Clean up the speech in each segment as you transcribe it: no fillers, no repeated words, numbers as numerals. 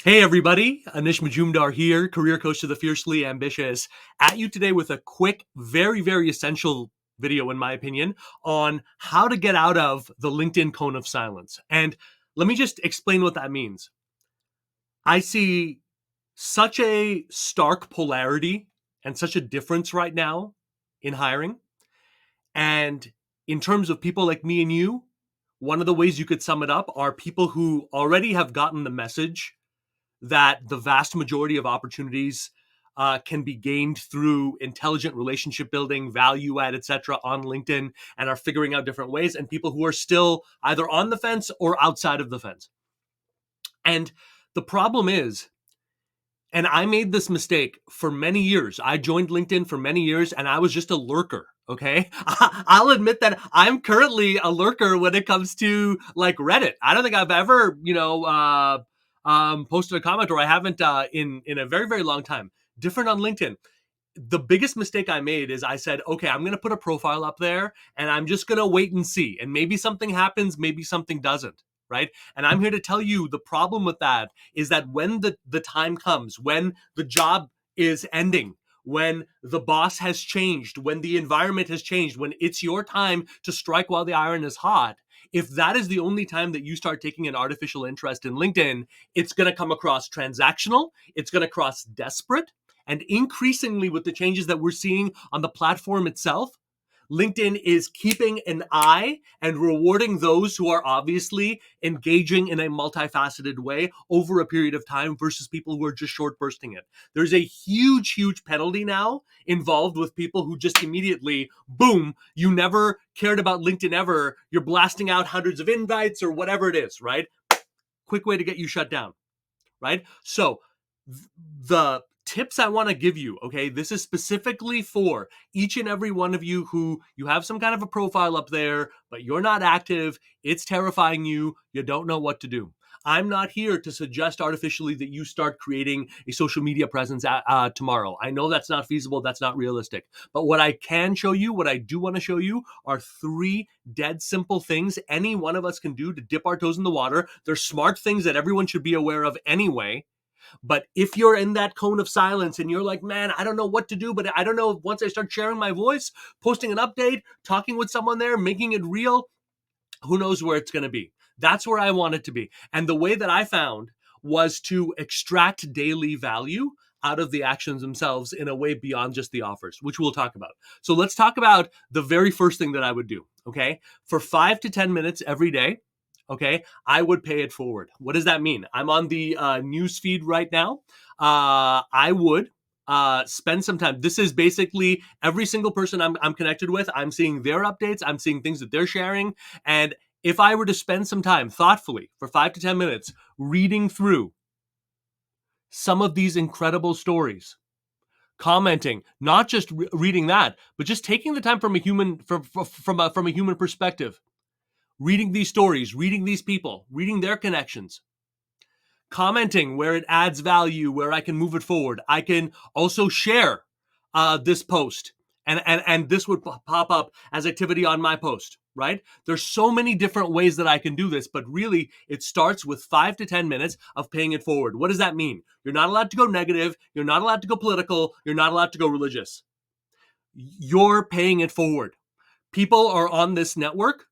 Hey everybody, Anish Majumdar here, career coach to the fiercely ambitious, at you today with a quick, very essential video, in my opinion, on how to get out of the LinkedIn cone of silence. And let me just explain what that means. I see such a stark polarity and such a difference right now in hiring. And in terms of people like me and you, one of the ways you could sum it up are people who already have gotten the message that the vast majority of opportunities can be gained through intelligent relationship building, value add, etc., on LinkedIn, and are figuring out different ways, and people who are still either on the fence or outside of the fence. And the problem is, and I made this mistake for many years. I joined LinkedIn for many years and I was just a lurker. Okay. I'll admit that I'm currently a lurker when it comes to like Reddit. I don't think I've ever, posted a comment, or I haven't in a very long time. Different on LinkedIn. The biggest mistake I made is I said, okay, I'm going to put a profile up there and I'm just going to wait and see. And maybe something happens, maybe something doesn't. Right. And I'm here to tell you the problem with that is that when the time comes, when the job is ending, when the boss has changed, when the environment has changed, when it's your time to strike while the iron is hot, if that is the only time that you start taking an artificial interest in LinkedIn, it's going to come across transactional, it's going to cross desperate, and increasingly with the changes that we're seeing on the platform itself, LinkedIn is keeping an eye and rewarding those who are obviously engaging in a multifaceted way over a period of time versus people who are just short bursting it. There's a huge penalty now involved with people who just immediately, boom, you never cared about LinkedIn ever. You're blasting out hundreds of invites or whatever it is, right? Quick way to get you shut down, right? So the tips I want to give you, okay, this is specifically for each and every one of you who you have some kind of a profile up there, but you're not active, it's terrifying you, you don't know what to do. I'm not here to suggest artificially that you start creating a social media presence tomorrow. I know that's not feasible, that's not realistic. But what I can show you, what I do want to show you, are 3 dead simple things any one of us can do to dip our toes in the water. They're smart things that everyone should be aware of anyway. But if you're in that cone of silence and you're like, man, I don't know what to do, but I don't know, once I start sharing my voice, posting an update, talking with someone there, making it real, who knows where it's going to be. That's where I want it to be. And the way that I found was to extract daily value out of the actions themselves in a way beyond just the offers, which we'll talk about. So let's talk about the very first thing that I would do, okay? For 5 to 10 minutes every day, okay, I would pay it forward. What does that mean? I'm on the news feed right now. I would spend some time. This is basically every single person I'm connected with. I'm seeing their updates. I'm seeing things that they're sharing. And if I were to spend some time thoughtfully for 5 to 10 minutes reading through some of these incredible stories, commenting, not just reading that, but just taking the time from a human from a human perspective, reading these stories, reading these people, reading their connections, commenting where it adds value, where I can move it forward. I can also share this post, and this would pop up as activity on my post, right? There's so many different ways that I can do this, but really it starts with 5 to 10 minutes of paying it forward. What does that mean? You're not allowed to go negative. You're not allowed to go political. You're not allowed to go religious. You're paying it forward. People are on this network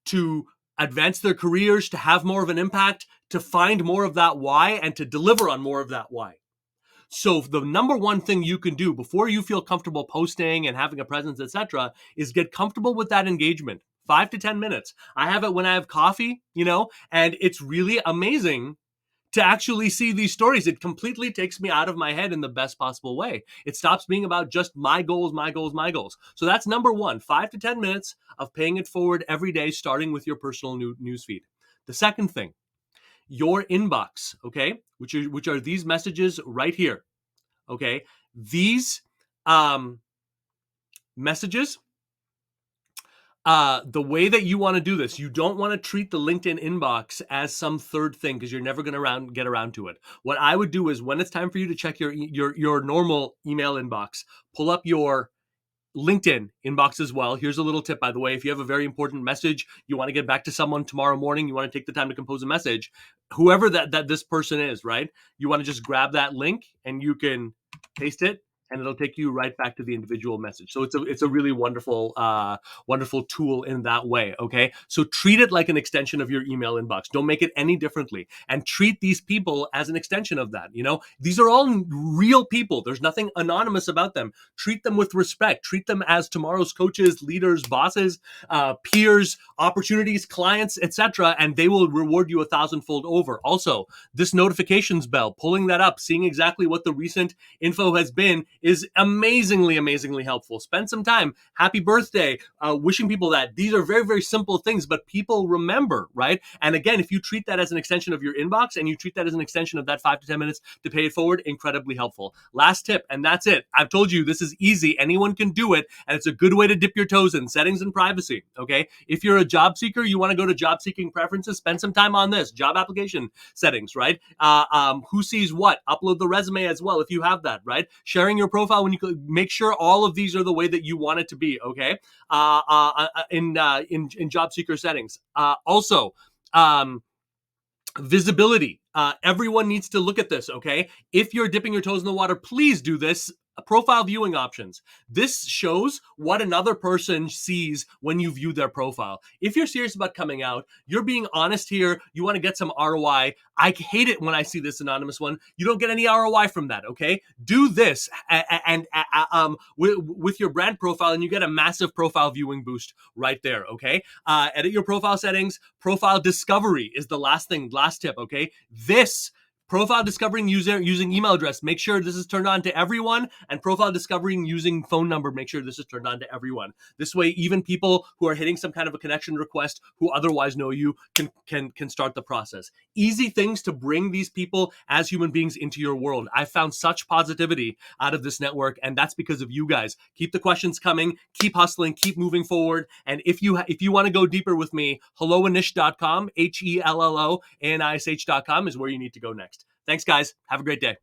to advance their careers, to have more of an impact, to find more of that why, and to deliver on more of that why. So the number one thing you can do before you feel comfortable posting and having a presence, etc., is get comfortable with that engagement. 5 to 10 minutes. I have it when I have coffee, and it's really amazing to actually see these stories. It completely takes me out of my head in the best possible way. It stops being about just my goals. So that's number one, 5 to 10 minutes of paying it forward every day, starting with your personal newsfeed. The second thing, your inbox, okay, which are these messages right here, okay? These messages, the way that you want to do this, you don't want to treat the LinkedIn inbox as some third thing because you're never going to get around to it. What I would do is when it's time for you to check your normal email inbox, pull up your LinkedIn inbox as well. Here's a little tip, by the way. If you have a very important message, you want to get back to someone tomorrow morning, you want to take the time to compose a message, whoever that this person is, right? You want to just grab that link and you can paste it, and it'll take you right back to the individual message. So it's a really wonderful wonderful tool in that way. Okay, so treat it like an extension of your email inbox. Don't make it any differently, and treat these people as an extension of that. You know, these are all real people. There's nothing anonymous about them. Treat them with respect. Treat them as tomorrow's coaches, leaders, bosses, peers, opportunities, clients, etc., and they will reward you 1,000-fold over. Also, this notifications bell, pulling that up, seeing exactly what the recent info has been, is amazingly helpful. Spend some time. Happy birthday. Wishing people that. These are very, very simple things, but people remember, right? And again, if you treat that as an extension of your inbox and you treat that as an extension of that 5 to 10 minutes to pay it forward, incredibly helpful. Last tip, and that's it. I've told you this is easy. Anyone can do it, and it's a good way to dip your toes in. Settings and privacy, okay? If you're a job seeker, you want to go to job seeking preferences, spend some time on this. Job application settings, right? Who sees what? Upload the resume as well if you have that, right? Sharing your profile, when you make sure all of these are the way that you want it to be, okay? In job seeker settings. Also, visibility. Everyone needs to look at this, okay? If you're dipping your toes in the water, please do this. Profile viewing options. This shows what another person sees when you view their profile. If you're serious about coming out, you're being honest here, you want to get some ROI. I hate it when I see this anonymous one. You don't get any ROI from that, okay? Do this and with your brand profile, and you get a massive profile viewing boost right there, okay? Edit your profile settings. Profile discovery is the last tip, okay? This profile discovering using email address, make sure this is turned on to everyone, and profile discovering using phone number, make sure this is turned on to everyone. This way, even people who are hitting some kind of a connection request who otherwise know you can start the process. Easy things to bring these people as human beings into your world. I found such positivity out of this network, and that's because of you guys. Keep the questions coming, keep hustling, keep moving forward, and if you want to go deeper with me, helloanish.com, HELLOANISH.com is where you need to go next. Thanks, guys. Have a great day.